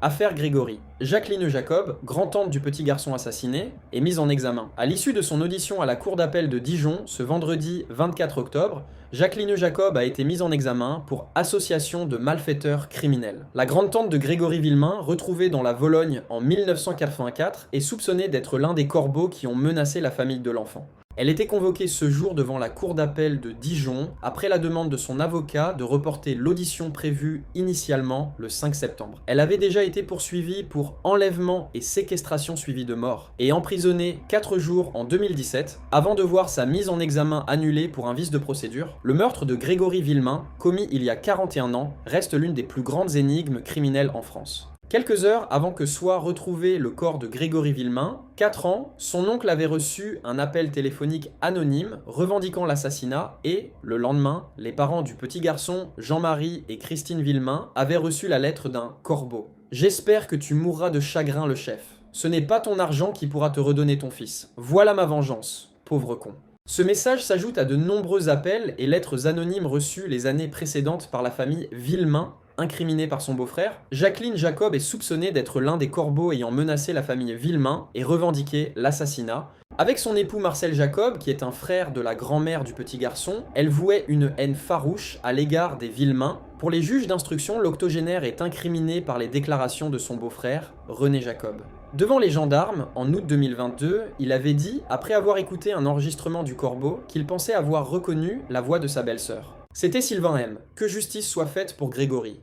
Affaire Grégory. Jacqueline Jacob, grand-tante du petit garçon assassiné, est mise en examen. À l'issue de son audition à la cour d'appel de Dijon, ce vendredi 24 octobre, Jacqueline Jacob a été mise en examen pour association de malfaiteurs criminels. La grande-tante de Grégory Villemain, retrouvée dans la Vologne en 1984, est soupçonnée d'être l'un des corbeaux qui ont menacé la famille de l'enfant. Elle était convoquée ce jour devant la cour d'appel de Dijon après la demande de son avocat de reporter l'audition prévue initialement le 5 septembre. Elle avait déjà été poursuivie pour enlèvement et séquestration suivie de mort et emprisonnée 4 jours en 2017 avant de voir sa mise en examen annulée pour un vice de procédure. Le meurtre de Grégory Villemain, commis il y a 41 ans, reste l'une des plus grandes énigmes criminelles en France. Quelques heures avant que soit retrouvé le corps de Grégory Villemain, 4 ans, son oncle avait reçu un appel téléphonique anonyme revendiquant l'assassinat et, le lendemain, les parents du petit garçon, Jean-Marie et Christine Villemain, avaient reçu la lettre d'un corbeau. « J'espère que tu mourras de chagrin, le chef. Ce n'est pas ton argent qui pourra te redonner ton fils. Voilà ma vengeance, pauvre con. » Ce message s'ajoute à de nombreux appels et lettres anonymes reçues les années précédentes par la famille Villemain, incriminée par son beau-frère. Jacqueline Jacob est soupçonnée d'être l'un des corbeaux ayant menacé la famille Villemain et revendiqué l'assassinat. Avec son époux Marcel Jacob, qui est un frère de la grand-mère du petit garçon, elle vouait une haine farouche à l'égard des Villemain. Pour les juges d'instruction, l'octogénaire est incriminé par les déclarations de son beau-frère, René Jacob. Devant les gendarmes, en août 2022, il avait dit, après avoir écouté un enregistrement du corbeau, qu'il pensait avoir reconnu la voix de sa belle-sœur. C'était Sylvain M. Que justice soit faite pour Grégory.